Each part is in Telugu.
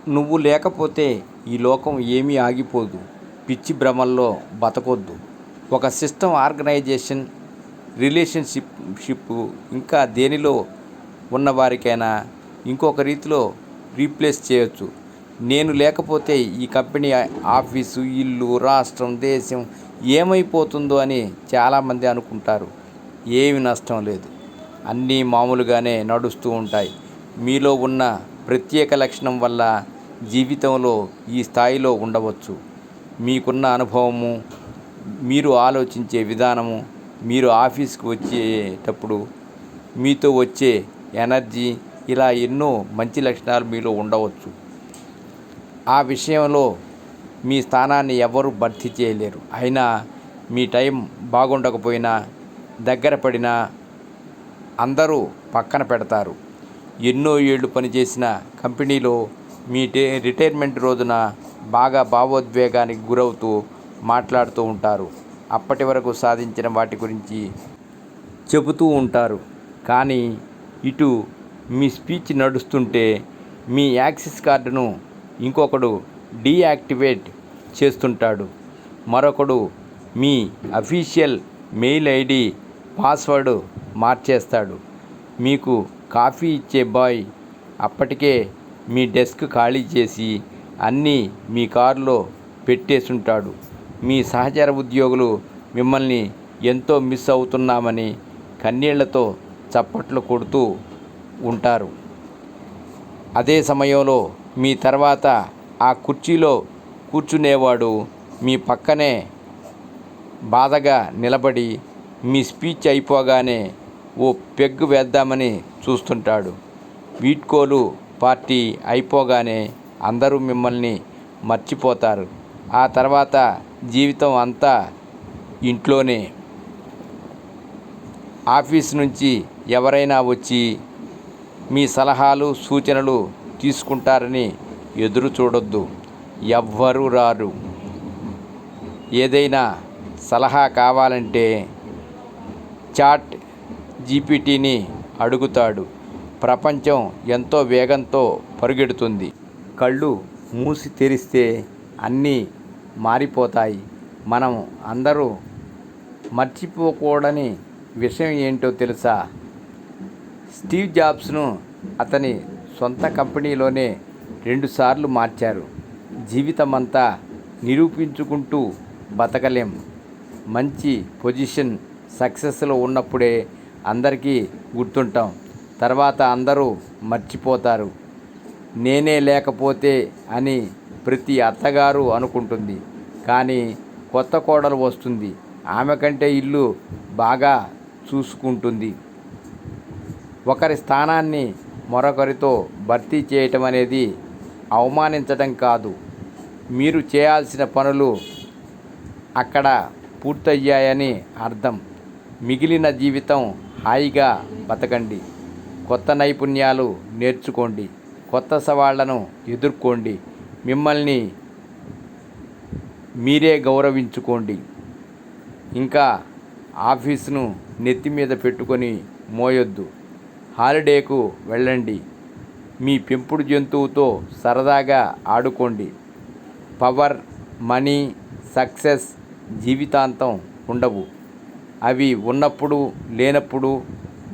నువ్వు లేకపోతే ఈ లోకం ఏమీ ఆగిపోదు. పిచ్చి భ్రమల్లో బతకొద్దు. ఒక సిస్టమ్, ఆర్గనైజేషన్, రిలేషన్షిప్ ఇంకా దేనిలో ఉన్నవారికైనా ఇంకొక రీతిలో రీప్లేస్ చేయొచ్చు. నేను లేకపోతే ఈ కంపెనీ, ఆఫీసు, ఇల్లు, రాష్ట్రం, దేశం ఏమైపోతుందో అని చాలామంది అనుకుంటారు. ఏమి నష్టం లేదు. అన్నీ మామూలుగానే నడుస్తూ ఉంటాయి. మీలో ఉన్న ప్రత్యేక లక్షణం వల్ల జీవితంలో ఈ స్థాయిలో ఉండవచ్చు. మీకున్న అనుభవము, మీరు ఆలోచించే విధానము, మీరు ఆఫీస్కి వచ్చేటప్పుడు మీతో వచ్చే ఎనర్జీ, ఇలా ఎన్నో మంచి లక్షణాలు మీలో ఉండవచ్చు. ఆ విషయంలో మీ స్థానాన్ని ఎవరు భర్తీ చేయలేరు. అయినా మీ టైం బాగుండకపోయినా, దగ్గర పడినా అందరూ పక్కన పెడతారు. ఎన్నో ఏళ్ళు పనిచేసిన కంపెనీలో మీ రిటైర్మెంట్ రోజున బాగా భావోద్వేగానికి గురవుతూ మాట్లాడుతూ ఉంటారు. అప్పటి వరకు సాధించిన వాటి గురించి చెబుతూ ఉంటారు. కానీ ఇటు మీ స్పీచ్ నడుస్తుంటే మీ యాక్సెస్ కార్డును ఇంకొకడు డీయాక్టివేట్ చేస్తుంటాడు. మరొకడు మీ అఫీషియల్ మెయిల్ ఐడి పాస్వర్డ్ మార్చేస్తాడు. మీకు కాఫీ ఇచ్చే బాయ్ అప్పటికే మీ డెస్క్ ఖాళీ చేసి అన్నీ మీ కారులో పెట్టేసుంటాడు. మీ సహచర ఉద్యోగులు మిమ్మల్ని ఎంతో మిస్ అవుతున్నామని కన్నీళ్లతో చప్పట్లు కొడుతూ ఉంటారు. అదే సమయంలో మీ తర్వాత ఆ కుర్చీలో కూర్చునేవాడు మీ పక్కనే బాధగా నిలబడి మీ స్పీచ్ అయిపోగానే ఓ పెగ్గు వేద్దామని చూస్తుంటాడు. వీడ్కోలు పార్టీ అయిపోగానే అందరూ మిమ్మల్ని మర్చిపోతారు. ఆ తర్వాత జీవితం అంతా ఇంట్లోనే. ఆఫీస్ నుంచి ఎవరైనా వచ్చి మీ సలహాలు, సూచనలు తీసుకుంటారని ఎదురు చూడొద్దు. ఎవ్వరూ రారు. ఏదైనా సలహా కావాలంటే చాట్ జీపీటీని అడుగుతాడు. ప్రపంచం ఎంతో వేగంతో పరుగెడుతుంది. కళ్ళు మూసి తెరిస్తే అన్నీ మారిపోతాయి. మనం అందరూ మర్చిపోకూడని విషయం ఏంటో తెలుసా? స్టీవ్ జాబ్స్ను అతని సొంత కంపెనీలోనే 2 సార్లు మార్చారు. జీవితమంతా నిరూపించుకుంటూ బతకలేం. మంచి పొజిషన్, సక్సెస్లో ఉన్నప్పుడే అందరికీ గుర్తుంటాం. తర్వాత అందరూ మర్చిపోతారు. నేనే లేకపోతే అని ప్రతి అత్తగారు అనుకుంటుంది. కానీ కొత్త కోడలు వస్తుంది. ఆమె కంటే ఇల్లు బాగా చూసుకుంటుంది. ఒకరి స్థానాన్ని మరొకరితో భర్తీ చేయటం అనేది అవమానించటం కాదు. మీరు చేయాల్సిన పనులు అక్కడ పూర్తయ్యాయని అర్థం. మిగిలిన జీవితం హాయిగా బతకండి. కొత్త నైపుణ్యాలు నేర్చుకోండి. కొత్త సవాళ్లను ఎదుర్కోండి. మిమ్మల్ని మీరే గౌరవించుకోండి. ఇంకా ఆఫీసును నెత్తి మీద పెట్టుకొని మోయొద్దు. హాలిడేకు వెళ్ళండి. మీ పెంపుడు జంతువుతో సరదాగా ఆడుకోండి. పవర్, మనీ, సక్సెస్ జీవితాంతం ఉండవు. అవి ఉన్నప్పుడు లేనప్పుడు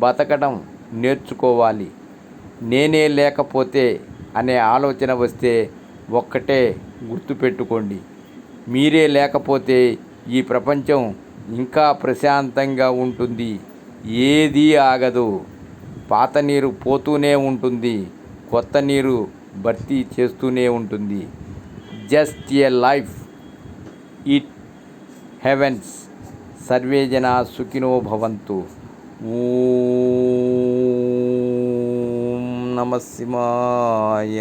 బతకడం నేర్చుకోవాలి. నేనే లేకపోతే అనే ఆలోచన వస్తే ఒక్కటే గుర్తుపెట్టుకోండి. మీరే లేకపోతే ఈ ప్రపంచం ఇంకా ప్రశాంతంగా ఉంటుంది. ఏదీ ఆగదు. పాత నీరు పోతూనే ఉంటుంది. కొత్త నీరు భర్తీ చేస్తూనే ఉంటుంది. Just a life, it heavens. సర్వే జనా సుఖినో భవంతు. ఓం నమః శివాయ.